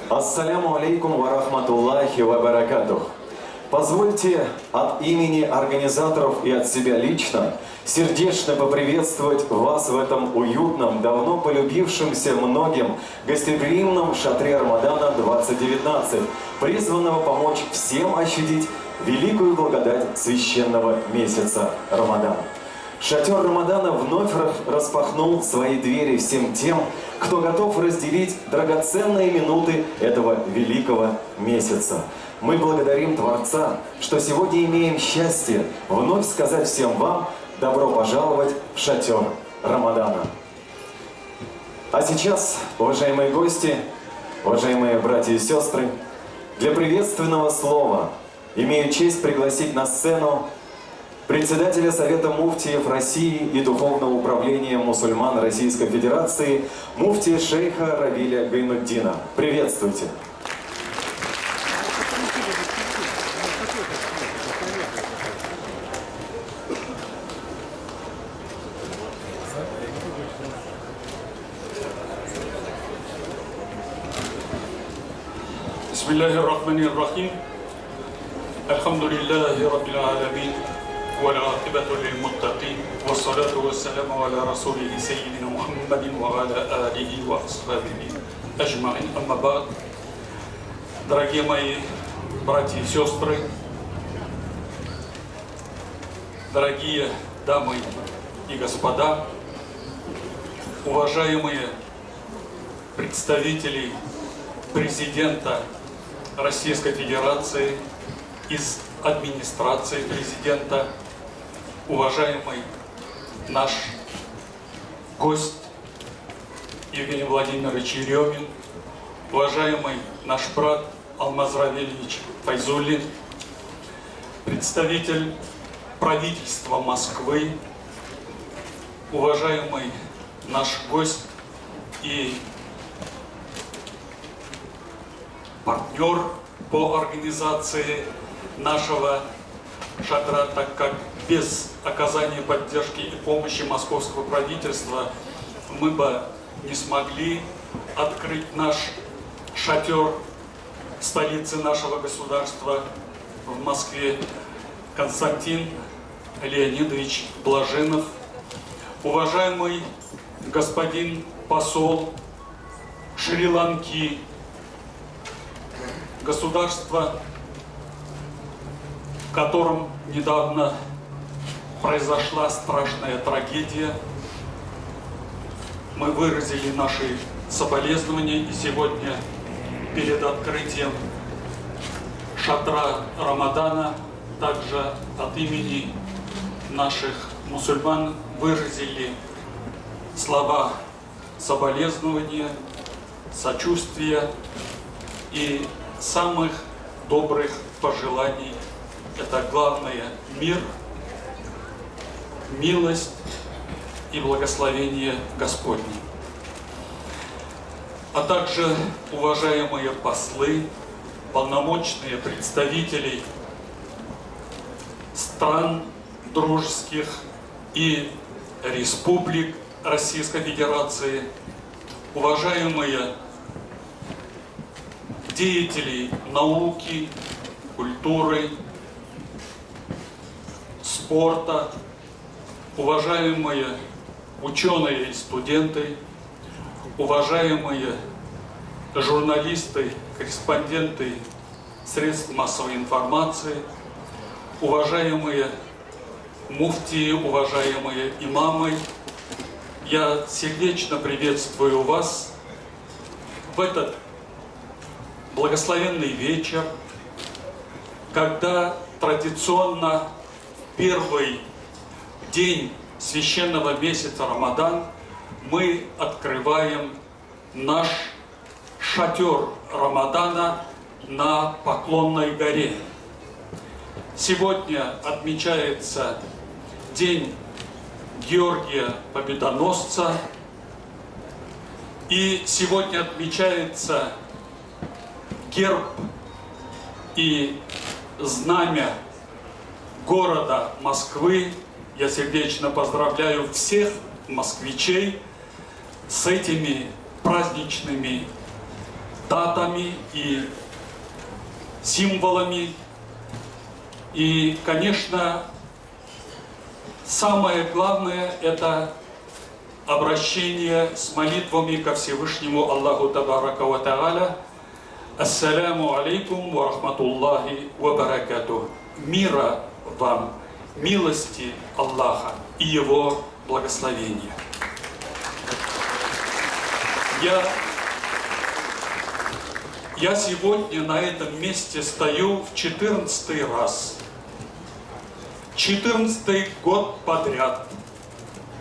Ассаляму алейкум ва рахматуллахи ва баракатух. Позвольте от имени организаторов и от себя лично сердечно поприветствовать вас в этом уютном, давно полюбившемся многим гостеприимном шатре Рамадана 2019, призванного помочь всем ощутить великую благодать священного месяца Рамадан. Шатер Рамадана вновь распахнул свои двери всем тем, кто готов разделить драгоценные минуты этого великого месяца. Мы благодарим Творца, что сегодня имеем счастье вновь сказать всем вам добро пожаловать в шатер Рамадана. А сейчас, уважаемые гости, уважаемые братья и сестры, для приветственного слова имею честь пригласить на сцену председателя Совета муфтиев России и Духовного управления мусульман Российской Федерации муфтия шейха Равиля Гайнуддина. Приветствуйте! Бисмиллахир-рахманир-рахим. Альхамдулиллахи раббил аламин. والعاقبة للمتقين والصلاة والسلام على رسوله سيدنا محمد وعلى آله وأصحابه أجمعين. أما بعد, дорогие мои братья и сестры, дорогие дамы и господа, уважаемые представители президента Российской Федерации из администрации президента, уважаемый наш гость Евгений Владимирович Еремин, уважаемый наш брат Алмаз Равильевич Файзуллин, представитель правительства Москвы, уважаемый наш гость и партнер по организации нашего шатра, так как без оказания поддержки и помощи московского правительства мы бы не смогли открыть наш шатер в столице нашего государства в Москве. Константин Леонидович Блажинов, уважаемый господин посол Шри-Ланки, государство, в котором недавно произошла страшная трагедия. Мы выразили наши соболезнования, и сегодня перед открытием шатра Рамадана также от имени наших мусульман выразили слова соболезнования, сочувствия и самых добрых пожеланий. Это главное — мир, милость и благословение Господне. А также уважаемые послы, полномочные представители стран дружеских и республик Российской Федерации, уважаемые деятели науки, культуры, спорта, уважаемые ученые и студенты, уважаемые журналисты, корреспонденты средств массовой информации, уважаемые муфтии, уважаемые имамы, я сердечно приветствую вас в этот благословенный вечер, когда традиционно первый день священного месяца Рамадан мы открываем наш шатер Рамадана на Поклонной горе. Сегодня отмечается День Георгия Победоносца, и сегодня отмечается герб и знамя города Москвы. Я сердечно поздравляю всех москвичей с этими праздничными датами и символами. И, конечно, самое главное – это обращение с молитвами ко Всевышнему Аллаху Табарака ва Тааля. Ассаляму алейкум ва рахматуллахи ва баракатух. Мира вам, милости Аллаха и Его благословения. Я сегодня на этом месте стою в 14-й раз. 14-й год подряд.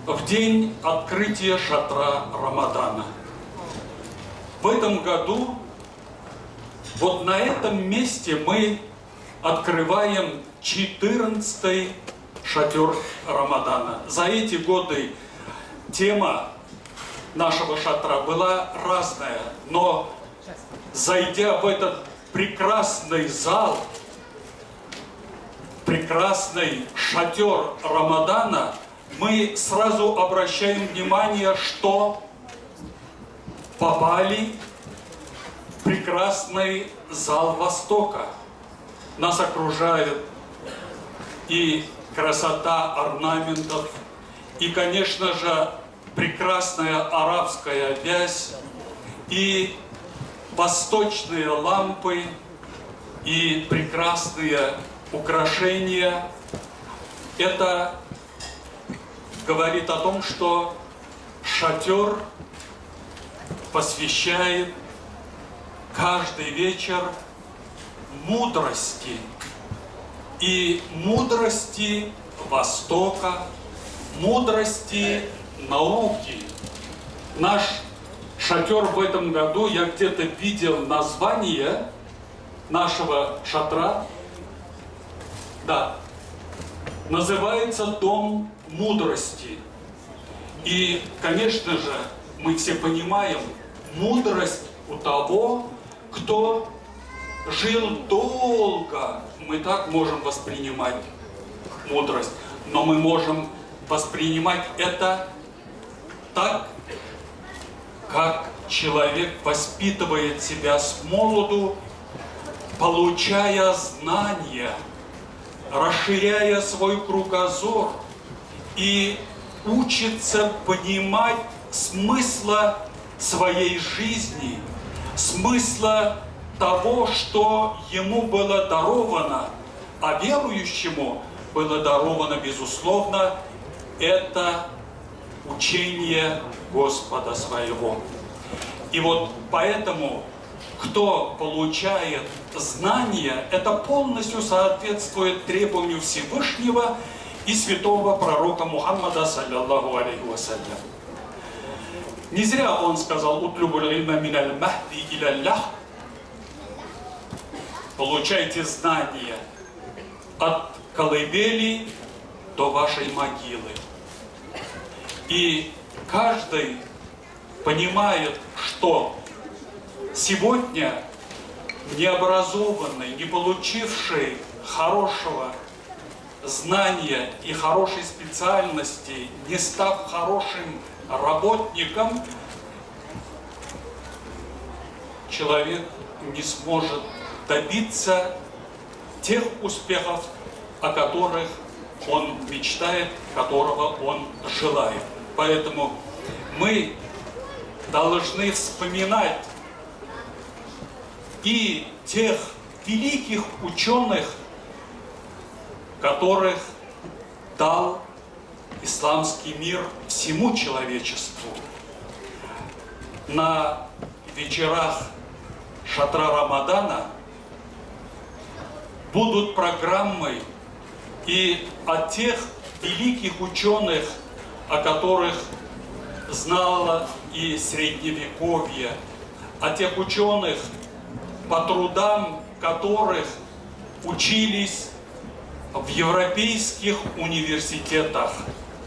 В день открытия шатра Рамадана. В этом году вот на этом месте мы открываем 14-й шатер Рамадана. За эти годы тема нашего шатра была разная, но зайдя в этот прекрасный зал, прекрасный шатер Рамадана, мы сразу обращаем внимание, что попали в прекрасный зал Востока. Нас окружает и красота орнаментов, и, конечно же, прекрасная арабская вязь, и восточные лампы, и прекрасные украшения. Это говорит о том, что шатер посвящает каждый вечер мудрости. И мудрости Востока, мудрости науки. Наш шатер в этом году, я где-то видел название нашего шатра, да, называется «Дом мудрости». И, конечно же, мы все понимаем, мудрость у того, кто жил долго. Мы так можем воспринимать мудрость, но мы можем воспринимать это так, как человек воспитывает себя с молоду, получая знания, расширяя свой кругозор и учится понимать смысла своей жизни, смысла того, что ему было даровано, а верующему было даровано, безусловно, это учение Господа своего. И вот поэтому, кто получает знания, это полностью соответствует требованию Всевышнего и святого пророка Мухаммада, саллаллаху алейхи вассалям. Не зря он сказал: «Утлюбуль илма миналь махди иляллях». Получайте знания от колыбели до вашей могилы. И каждый понимает, что сегодня необразованный, не получивший хорошего знания и хорошей специальности, не став хорошим работником, человек не сможет добиться тех успехов, о которых он мечтает, которого он желает. Поэтому мы должны вспоминать и тех великих ученых, которых дал исламский мир всему человечеству. На вечерах шатра Рамадана будут программы и от тех великих ученых, о которых знало и Средневековье, о тех ученых, по трудам которых учились в европейских университетах,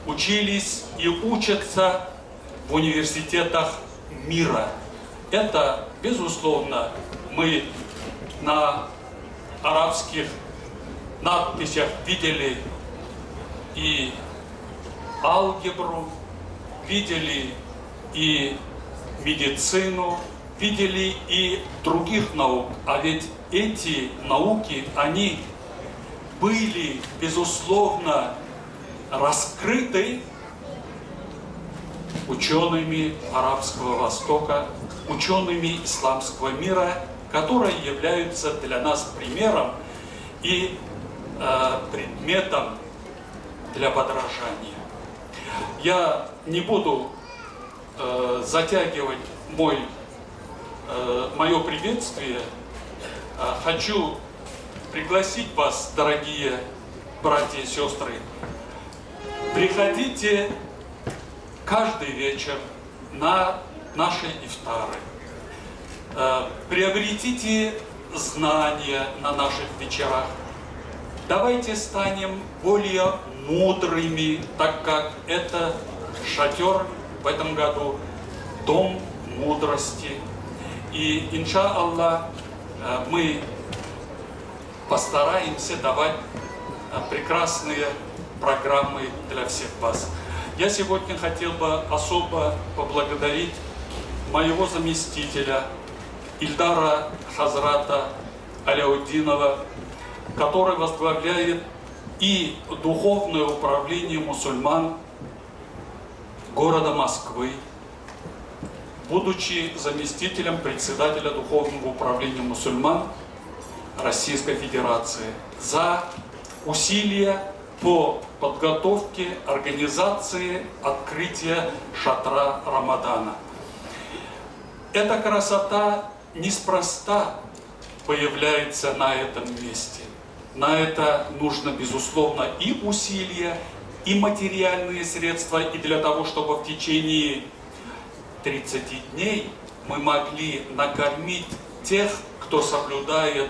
учились и учатся в университетах мира. Это, безусловно, мы на арабских надписях видели и алгебру, видели и медицину, видели и других наук. А ведь эти науки, они были, безусловно, раскрыты учеными Арабского Востока, учеными исламского мира, которые являются для нас примером и предметом для подражания. Я не буду затягивать мое приветствие. Хочу пригласить вас, дорогие братья и сестры, приходите каждый вечер на наши ифтары. Приобретите знания на наших вечерах. Давайте станем более мудрыми, так как это шатер в этом году, дом мудрости. И, иншаллах, мы постараемся давать прекрасные программы для всех вас. Я сегодня хотел бы особо поблагодарить моего заместителя Ильдара Хазрата Аляутдинова, который возглавляет и духовное управление мусульман города Москвы, будучи заместителем председателя духовного управления мусульман Российской Федерации, за усилия по подготовке, организации открытия шатра Рамадана. Эта красота неспроста появляется на этом месте. На это нужно, безусловно, и усилия, и материальные средства, и для того, чтобы в течение 30 дней мы могли накормить тех, кто соблюдает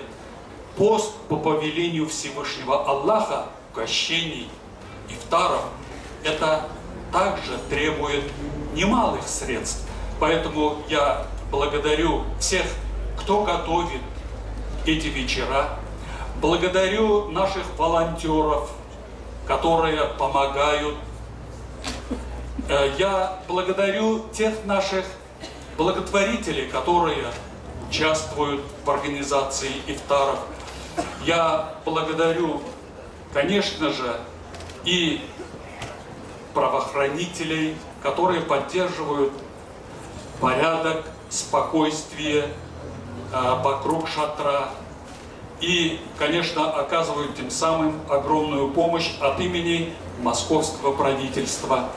пост по повелению Всевышнего Аллаха, угощений, ифтаров. Это также требует немалых средств. Поэтому я благодарю всех, кто готовит эти вечера. Благодарю наших волонтеров, которые помогают. Я благодарю тех наших благотворителей, которые участвуют в организации ифтаров. Я благодарю, конечно же, и правоохранителей, которые поддерживают порядок, спокойствие вокруг шатра. И, конечно, оказывают тем самым огромную помощь от имени московского правительства.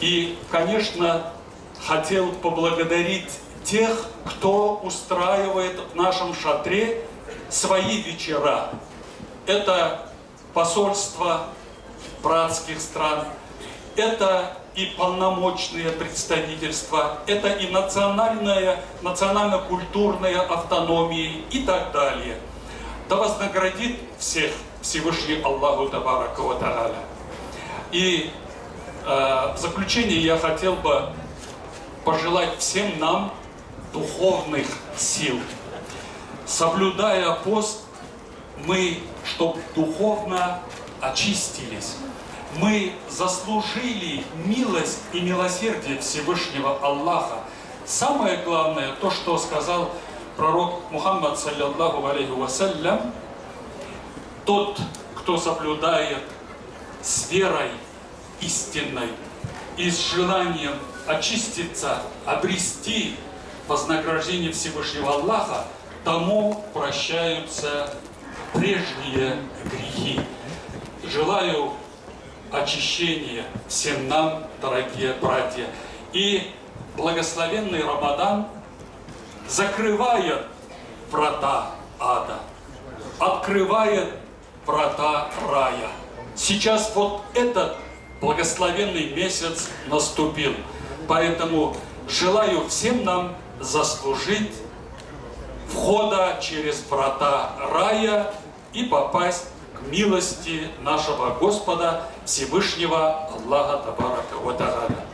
И, конечно, хотел поблагодарить тех, кто устраивает в нашем шатре свои вечера. Это посольства братских стран, это и полномочные представительства, это и национально-культурные автономии и так далее. Да вознаградит всех Всевышний Аллаху Табарака ва Тааля. И в заключение я хотел бы пожелать всем нам духовных сил. Соблюдая пост, мы, чтобы духовно очистились, мы заслужили милость и милосердие Всевышнего Аллаха. Самое главное, то, что сказал пророк Мухаммад, саллаллаху алейхи вассалям: тот, кто соблюдает с верой истинной и с желанием очиститься, обрести вознаграждение Всевышнего Аллаха, тому прощаются прежние грехи. Желаю очищения всем нам, дорогие братья. И благословенный Рамадан закрывает врата ада. открывает врата рая. Сейчас вот этот благословенный месяц наступил. Поэтому желаю всем нам заслужить входа через врата рая и попасть к милости нашего Господа Всевышнего Аллаха Табарака ва Тааля.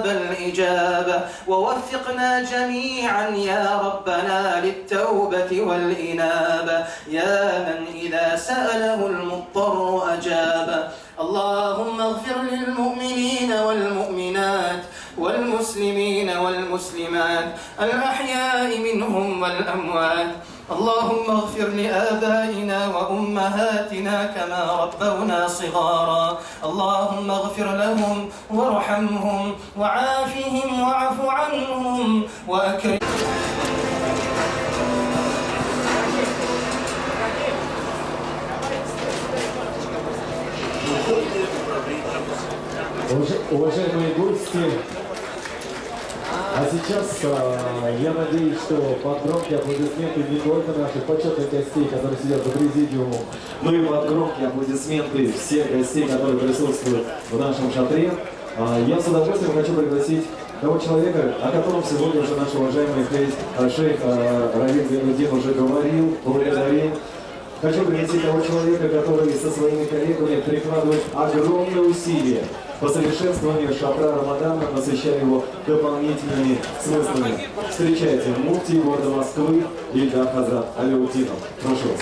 الإجابة ووفقنا جميعا يا ربنا للتوبة والإنابة يا من إذا سأله المضطر أجاب اللهم اغفر للمؤمنين والمؤمنات والمسلمين والمسلمات الأحياء منهم والأموات اللهم اغفر لآبائنا وأمهاتنا كما ربونا صغارا اللهم اغفر لهم وارحمهم وعافهم واعف عنهم وأكرم Уважаемые гости, а сейчас я надеюсь, что под громкие аплодисменты не только наших почетных гостей, которые сидят за президиумом, но и под громкие аплодисменты всех гостей, которые присутствуют в нашем шатре, я с удовольствием хочу пригласить того человека, о котором сегодня уже наш уважаемый шейх Равин Зайнуддин уже говорил, благодарил. Хочу пригласить того человека, который со своими коллегами прикладывает огромные усилия по совершенствованию шатра Рамадана, насыщая его дополнительными смыслами. Встречайте, муфти города Москвы Ильдар Хазрат Аляутдинов. Прошу вас.